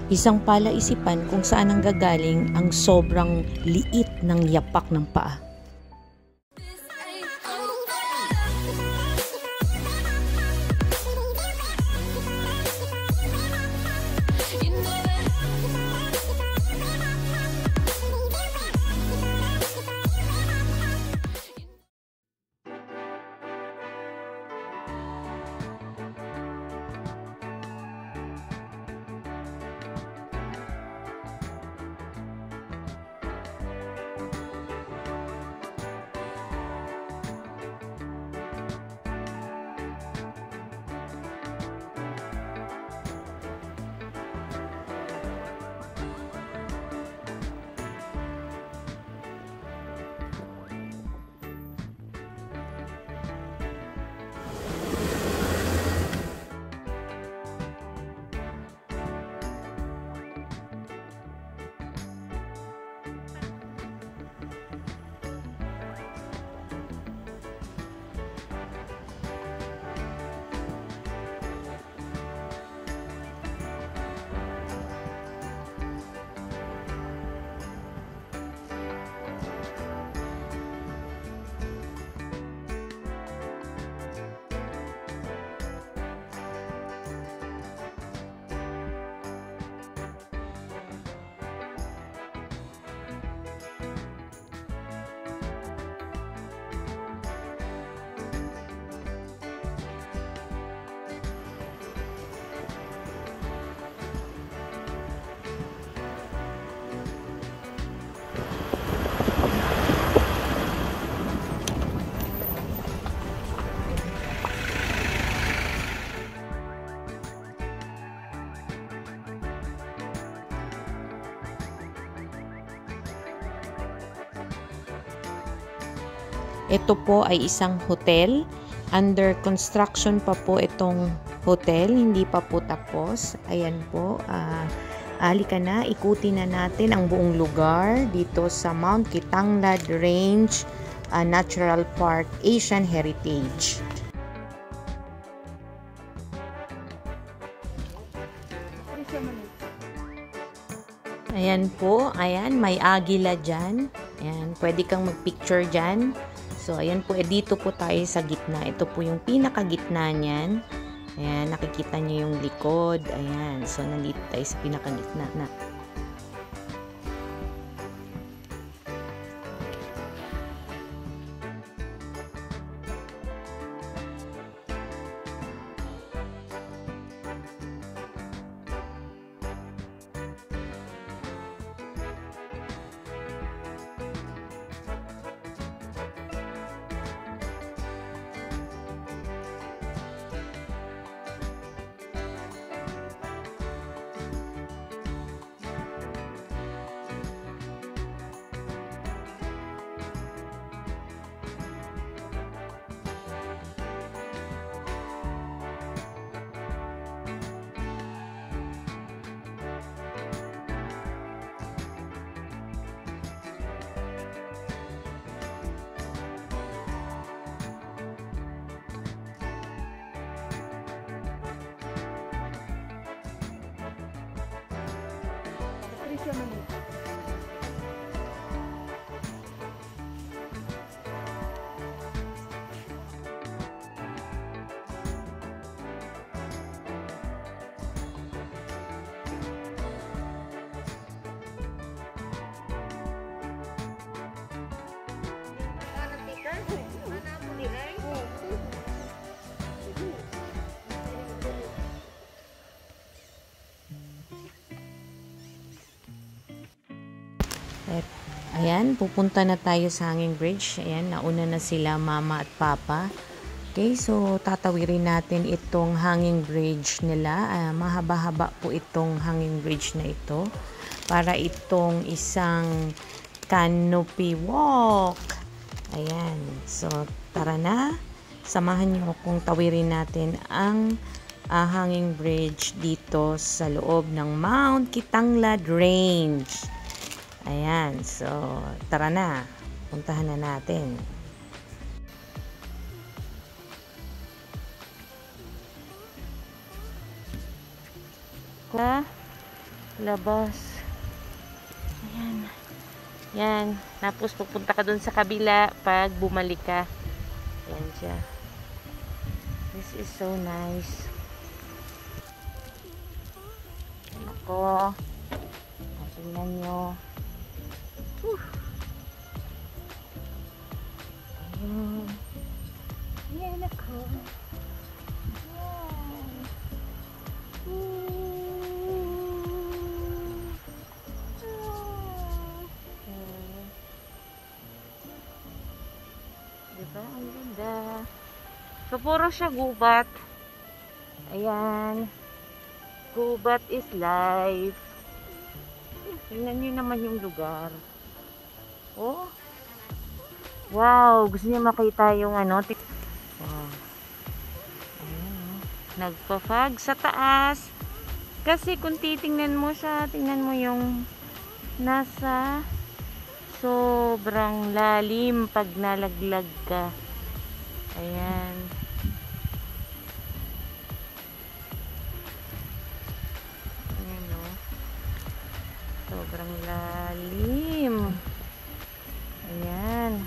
Isang palaisipan kung saan nanggagaling ang sobrang liit ng yapak ng paa. Ito po ay isang hotel. Under construction pa po itong hotel. Hindi pa po tapos. Ayan po. Halika na. Ikutin na natin ang buong lugar dito sa Mount Kitanglad Range Natural Park Asian Heritage. Ayan po. Ayan. May agila dyan. Ayan. Pwede kang mag-picture dyan. So, ayan po, dito po tayo sa gitna. Ito po yung pinakagitna niyan. Ayan, nakikita niyo yung likod. Ayan, so nandito tayo sa pinakagitna na. Ayan, pupunta na tayo sa Hanging Bridge. Ayan, nauna na sila mama at papa. Okay, so tatawirin natin itong Hanging Bridge nila. Mahaba-haba po itong Hanging Bridge na ito. Para itong isang canopy walk. Ayan, so tara na. Samahan niyo akong tawirin natin ang Hanging Bridge dito sa loob ng Mount Kitanglad Range. Ayan, so tara na, puntahan na natin. labas. Ayan. Yan. Tapos pupunta ka dun sa kabila pag bumalik ka. Ayan siya. This is so nice. Ako. Tingnan nyo. Ayan. Ayan ako. Diba? Ang ganda. So, puro siya gubat. Ayan. Gubat is life. Tingnan nyo naman yung lugar. Oh. Wow. Gusto niya makita yung ano. Wow. Ayan. Nagpa-fog sa taas. Kasi kung titingnan mo siya, tingnan mo yung nasa sobrang lalim pag nalaglag ka. Ayan. Ayan o. Sobrang lalim. Ayan.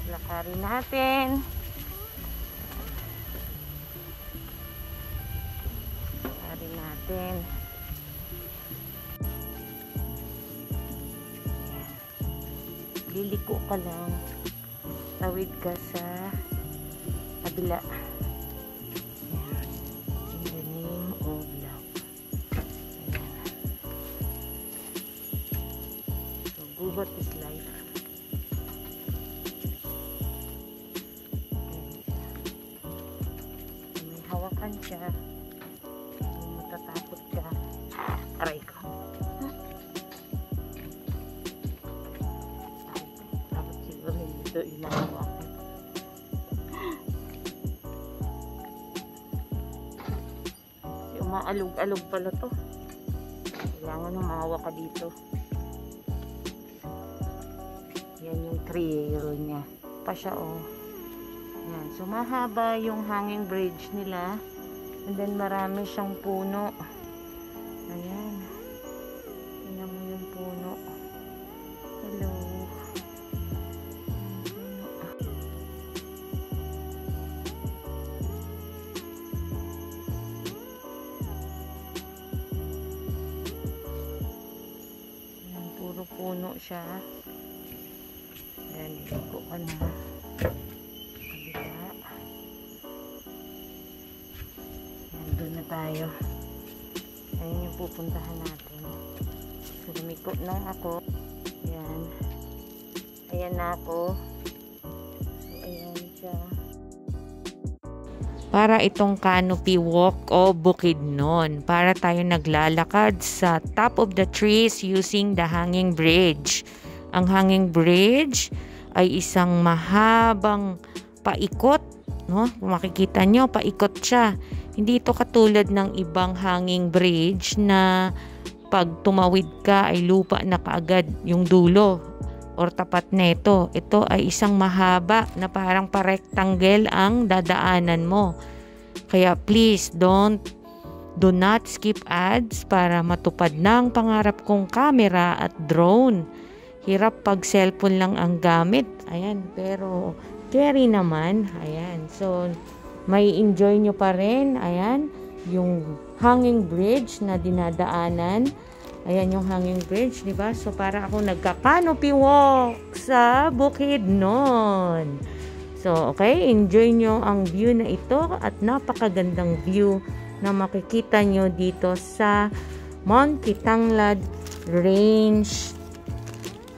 Lakarin natin. Lakarin natin. Liliko ka lang. Tawid ka sa kabila. In the name of love. Ayan. So, gubat is life. May hawakan siya. Matatakot ka. Aray ka. Ito inahawa ko. Umaalog-alog pala to. Kailangan umahawa ka dito. Yan yung trail niya. Pa siya oh. Yan. So mahaba yung hanging bridge nila. And then marami siyang puno. Ayan. Tingnan mo yung puno. Hello. Puno siya. Ayan, liliko ka na. Kabila. Ayan, doon na tayo. Ayan yung pupuntahan natin. So, lumiko na ako. Ayan. Ayan na ako. So, ayan siya. Para itong canopy walk o Bukidnon. Para tayo naglalakad sa top of the trees using the hanging bridge. Ang hanging bridge ay isang mahabang paikot. No? Kung makikita nyo, paikot siya. Hindi ito katulad ng ibang hanging bridge na pag tumawid ka ay lupa na kaagad yung dulo or tapat neto. Ito ay isang mahaba na parang pa-rectangle ang dadaanan mo. Kaya please do not skip ads para matupad ng pangarap kong camera at drone. Hirap pag cellphone lang ang gamit. Ayan, pero carry naman. Ayan, so may enjoy nyo pa rin. Ayan, yung hanging bridge na dinadaanan. Ayan yung hanging bridge, di ba? So, para ako nagka-canopy walk sa Bukidnon. So, okay, enjoy nyo ang view na ito at napakagandang view na makikita nyo dito sa Mount Kitanglad Range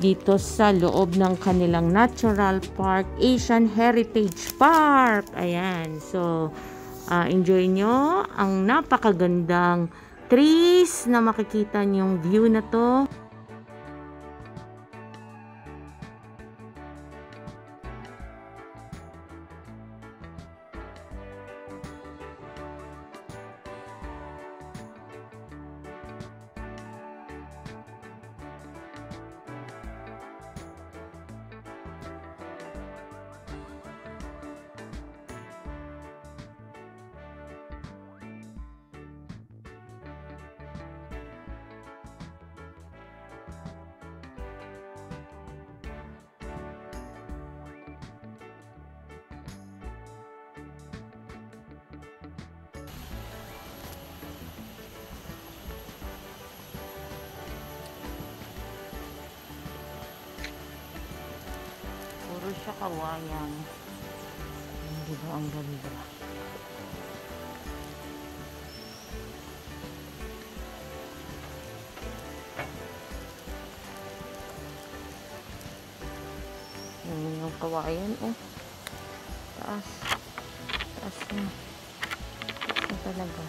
dito sa loob ng kanilang Natural Park, Asian Heritage Park. Ayan, so, enjoy nyo ang napakagandang trees na makikita niyong view na to. siya kawayan. Hindi ba ang ganda? Yung kawayan, oh. Taas. Taas na. Taas na talaga.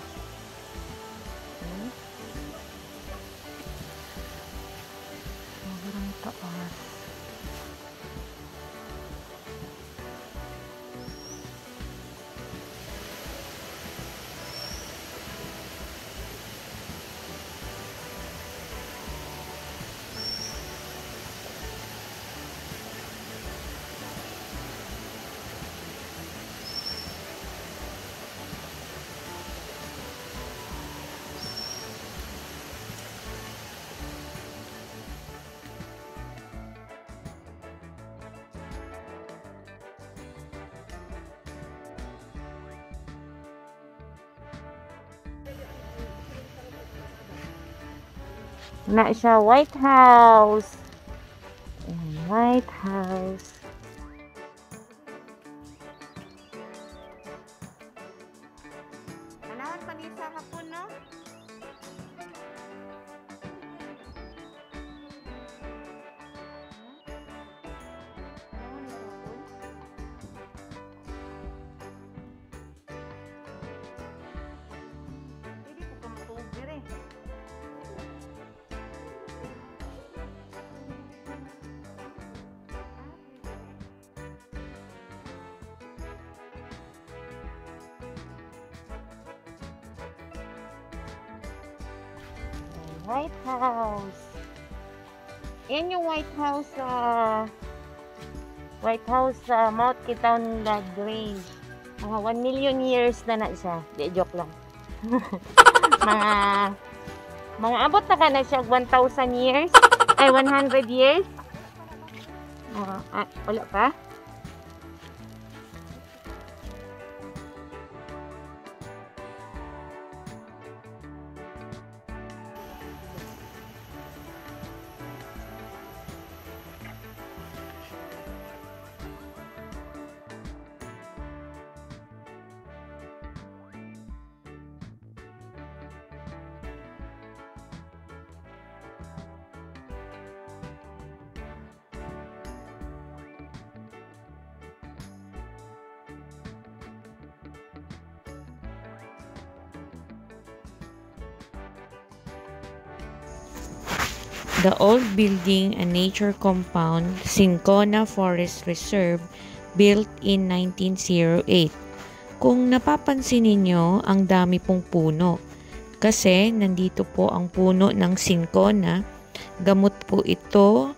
Sobrang taas. Na siya White House. White House. Anahan pa niya sa hapon, no? Hindi ko ka matubir eh. White House. Yan yung White House sa Mount Kitaon Lagrange. Mga 1 million years na siya. Di, joke lang. mga abot na ka na siya 1,000 years. Ay, 100 years. Wala pa? The old building, a nature compound, Sincona Forest Reserve, built in 1908. Kung napapansin ninyo, ang dami pong puno. Kasi nandito po ang puno ng Sincona. Gamot po ito,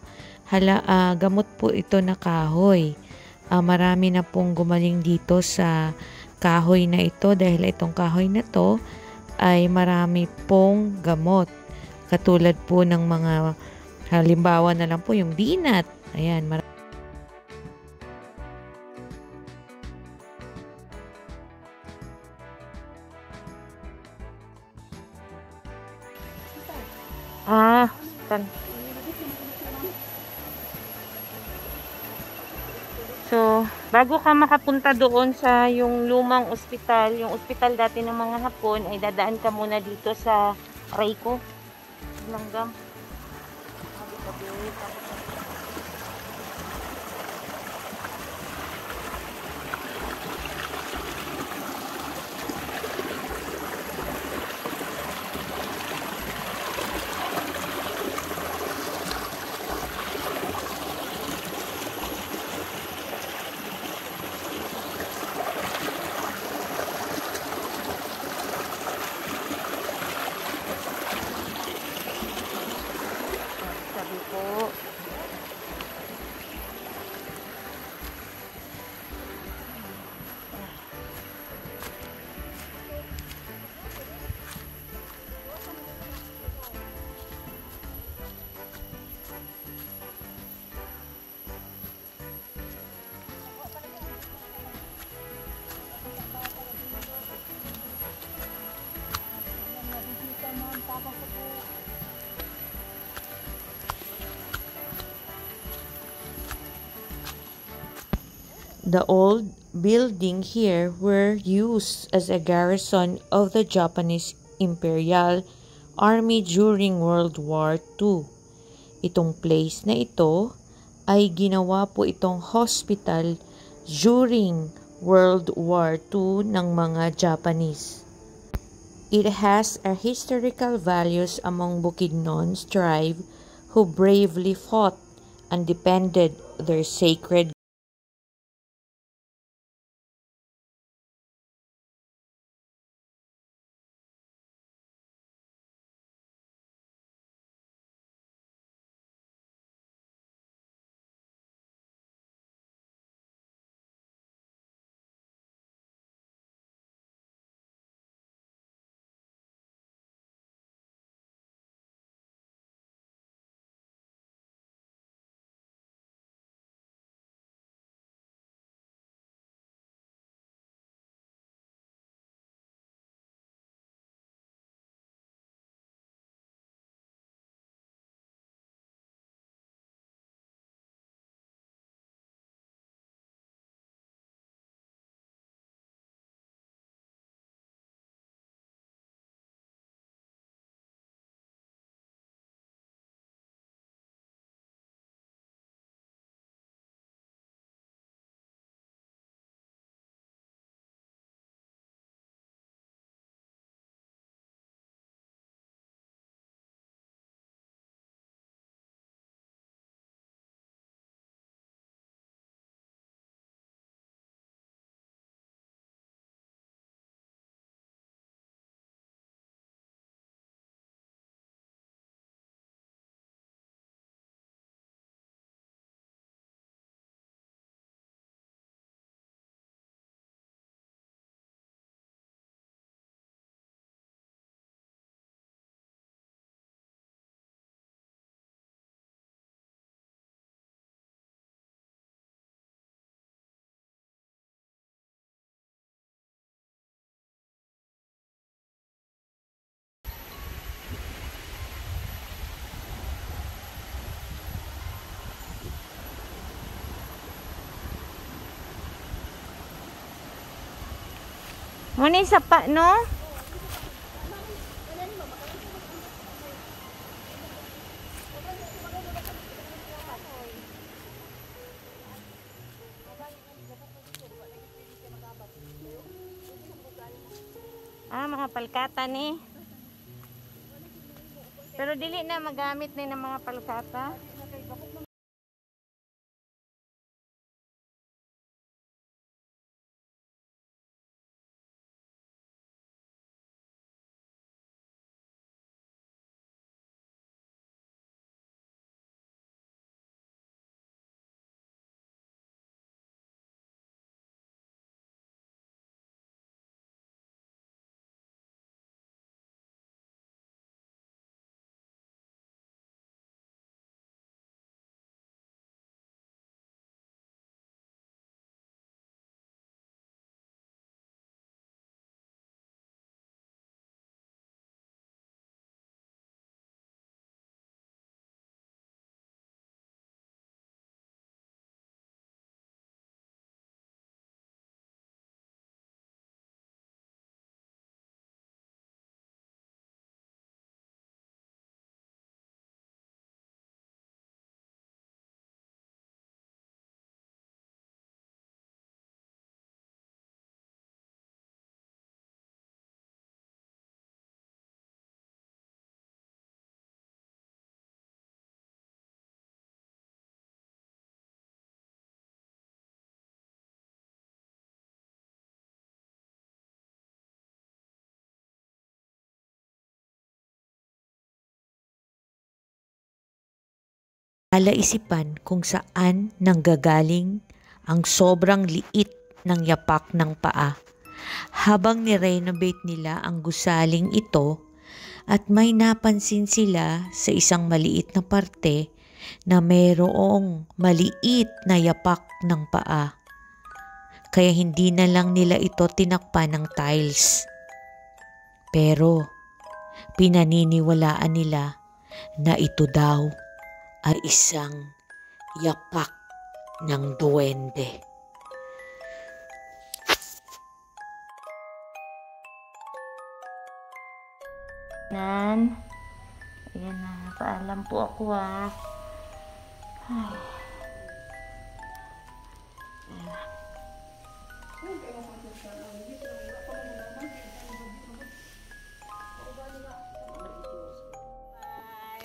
gamot po ito na kahoy. Marami na pong gumaling dito sa kahoy na ito dahil itong kahoy na to ay marami pong gamot. Katulad po ng mga halimbawa na lang po yung binat. Ayan, So, bago ka makapunta doon sa yung lumang ospital, yung ospital dati ng mga Hapon, ay dadaan ka muna dito sa Reiko. Langgam. The old building here were used as a garrison of the Japanese Imperial Army during World War II. Itong place na ito ay ginawa po itong hospital during World War II ng mga Japanese. It has a historical values among Bukidnon's tribe who bravely fought and defended their sacred. Muna sa pa, no? Mga palkata ni. Pero dili na magamit ni ng mga palkata. Alaisipan kung saan nanggagaling ang sobrang liit ng yapak ng paa. Habang ni-renovate nila ang gusaling ito at may napansin sila sa isang maliit na parte na mayroong maliit na yapak ng paa. Kaya hindi na lang nila ito tinakpan ng tiles. Pero pinaniniwalaan nila na ito daw ay isang yapak ng duwende. Nan. Ayan na. Paalam po ako ah. Ay.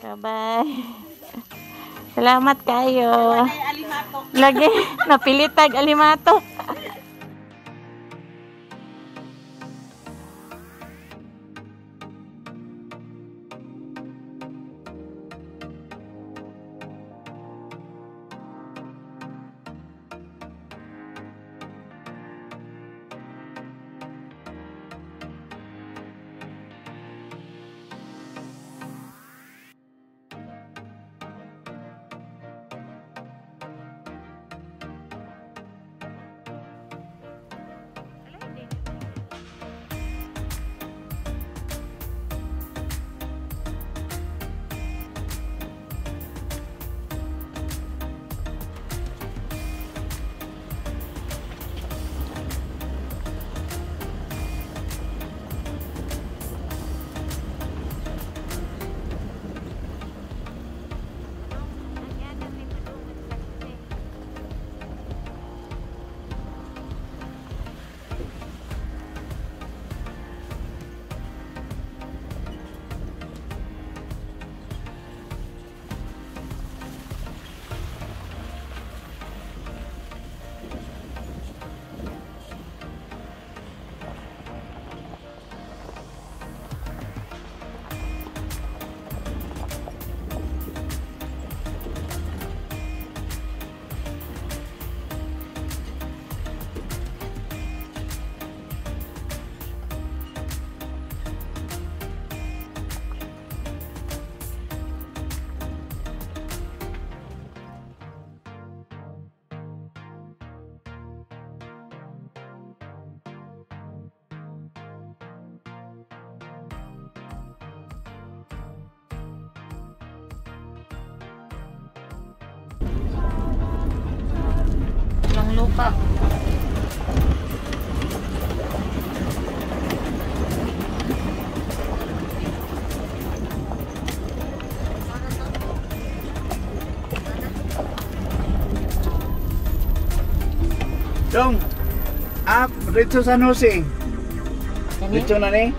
Bye-bye. Salamat kayo. Lagi napilitag alimatok. Lang lupa. Dong, dito San Jose. Kani? Dito na ni.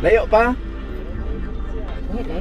Layo pa? Hindi.